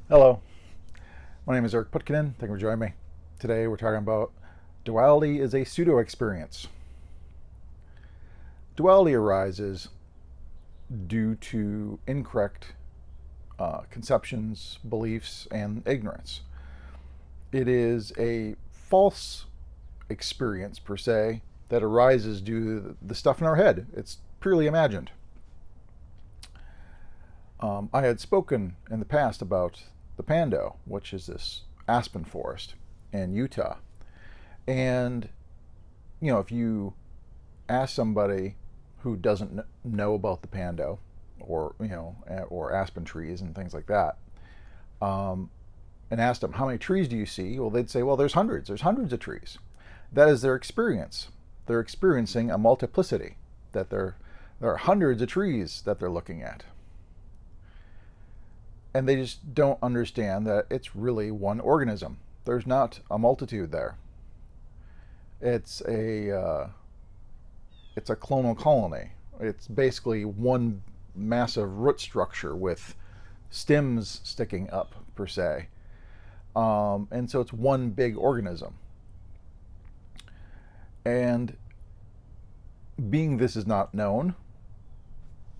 Hello, my name is Eric Putkonen. Thank you for joining me. Today we're talking about duality is a pseudo experience. Duality arises due to incorrect conceptions, beliefs, and ignorance. It is a false experience, per se, that arises due to the stuff in our head. It's purely imagined. I had spoken in the past about the Pando, which is this aspen forest in Utah. And, if you ask somebody who doesn't know about the Pando or aspen trees and things like that, and ask them, how many trees do you see? Well, they'd say, well, there's hundreds of trees. That is their experience. They're experiencing a multiplicity, that there are hundreds of trees that they're looking at. And they just don't understand that it's really one organism. There's not a multitude there. It's a clonal colony. It's basically one massive root structure with stems sticking up, per se. And so it's one big organism. And being this is not known,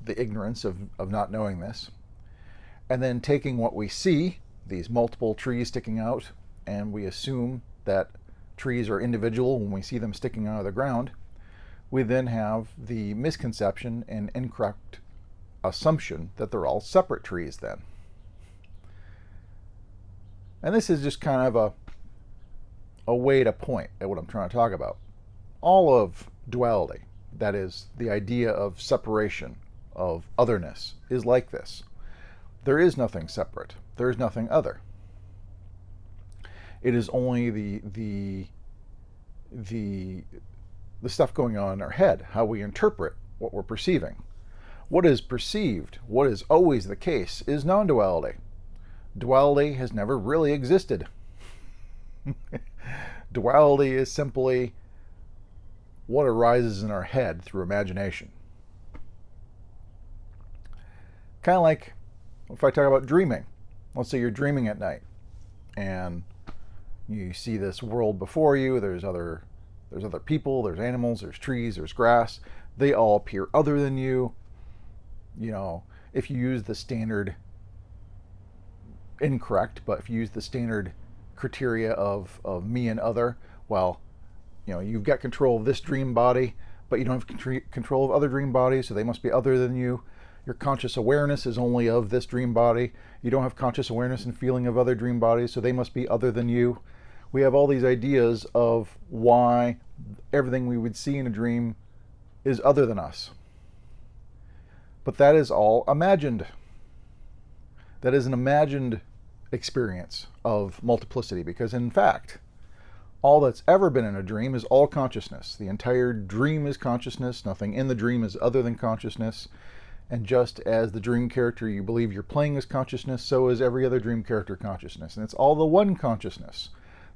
the ignorance of not knowing this, and then taking what we see, these multiple trees sticking out, and we assume that trees are individual when we see them sticking out of the ground, we then have the misconception and incorrect assumption that they're all separate trees then. And this is just kind of a way to point at what I'm trying to talk about. All of duality, that is, the idea of separation, of otherness, is like this. There is nothing separate. There is nothing other. It is only the stuff going on in our head, how we interpret what we're perceiving. What is perceived, what is always the case, is non-duality. Duality has never really existed. Duality is simply what arises in our head through imagination. Kind of like if I talk about dreaming. Let's say you're dreaming at night and you see this world before you. There's other people, there's animals, there's trees, there's grass. They all appear other than you. If you use the standard, incorrect, but if you use the standard criteria of me and other, well, you've got control of this dream body, but you don't have control of other dream bodies, so they must be other than you. Your conscious awareness is only of this dream body. You don't have conscious awareness and feeling of other dream bodies, so they must be other than you. We have all these ideas of why everything we would see in a dream is other than us. But that is all imagined. That is an imagined experience of multiplicity, because in fact, all that's ever been in a dream is all consciousness. The entire dream is consciousness. Nothing in the dream is other than consciousness. And just as the dream character you believe you're playing is consciousness, so is every other dream character consciousness. And it's all the one consciousness.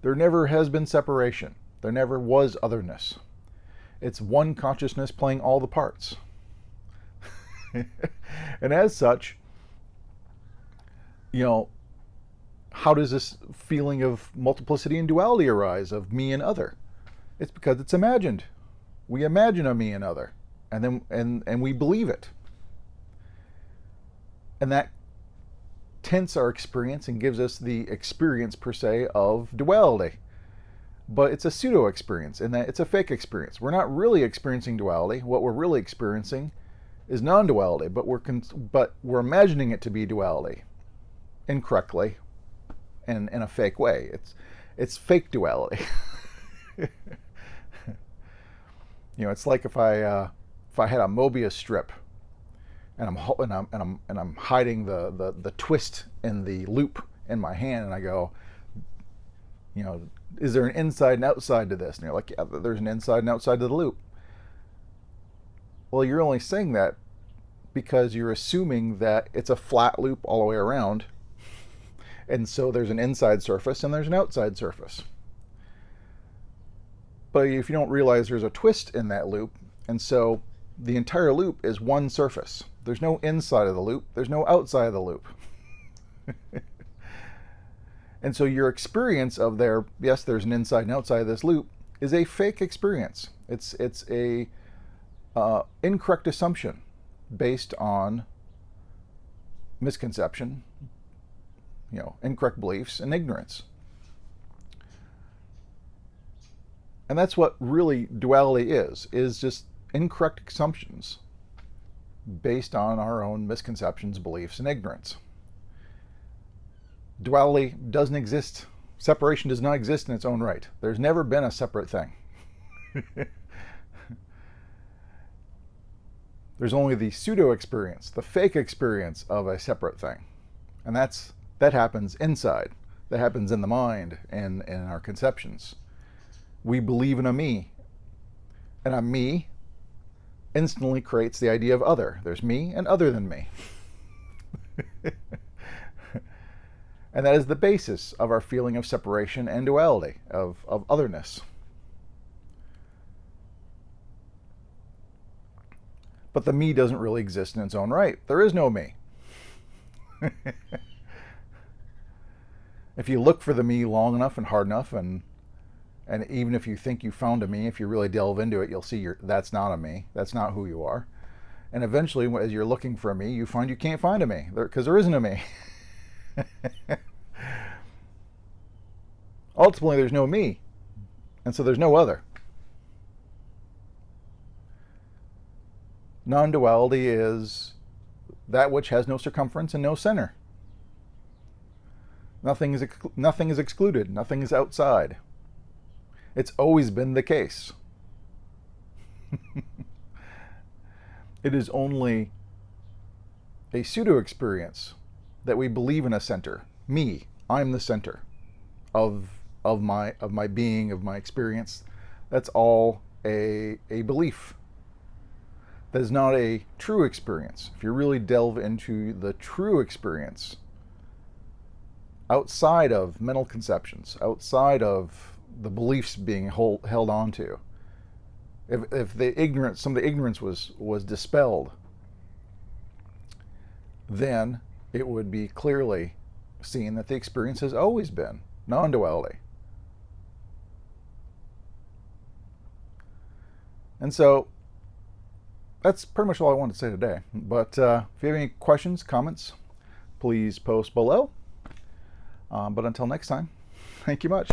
There never has been separation. There never was otherness. It's one consciousness playing all the parts. And as such, how does this feeling of multiplicity and duality arise, of me and other? It's because it's imagined. We imagine a me and other, and then we believe it. And that tints our experience and gives us the experience, per se, of duality. But it's a pseudo experience, in that it's a fake experience. We're not really experiencing duality. What we're really experiencing is non-duality, but we're imagining it to be duality incorrectly and in a fake way. It's fake duality. It's like if I had a Mobius strip, and I'm hiding the twist in the loop in my hand, and I go, is there an inside and outside to this? And you're like, yeah, there's an inside and outside to the loop. Well, you're only saying that because you're assuming that it's a flat loop all the way around, and so there's an inside surface and there's an outside surface. But if you don't realize there's a twist in that loop, and so the entire loop is one surface. There's no inside of the loop. There's no outside of the loop. And so your experience of there, yes, there's an inside and outside of this loop, is a fake experience. It's a incorrect assumption based on misconception, incorrect beliefs and ignorance. And that's what really duality is just incorrect assumptions based on our own misconceptions, beliefs, and ignorance. Duality doesn't exist. Separation does not exist in its own right. There's never been a separate thing. There's only the pseudo experience, the fake experience of a separate thing. And that happens inside. That happens in the mind and in our conceptions. We believe in a me. And a me instantly creates the idea of other. There's me and other than me. And that is the basis of our feeling of separation and duality, of otherness. But the me doesn't really exist in its own right. There is no me. If you look for the me long enough and hard enough, and even if you think you found a me, if you really delve into it, you'll see that's not a me. That's not who you are. And eventually, as you're looking for a me, you find you can't find a me, because there isn't a me. Ultimately, there's no me, and so there's no other. Non-duality is that which has no circumference and no center. Nothing is excluded. Nothing is outside. It's always been the case. It is only a pseudo experience that we believe in a center. Me, I'm the center of my being, of my experience. That's all a belief. That is not a true experience. If you really delve into the true experience, outside of mental conceptions, outside of the beliefs being held on to, if the ignorance, some of the ignorance was dispelled, then it would be clearly seen that the experience has always been non-duality. And so that's pretty much all I wanted to say today. But if you have any questions, comments, please post below. But until next time, thank you much.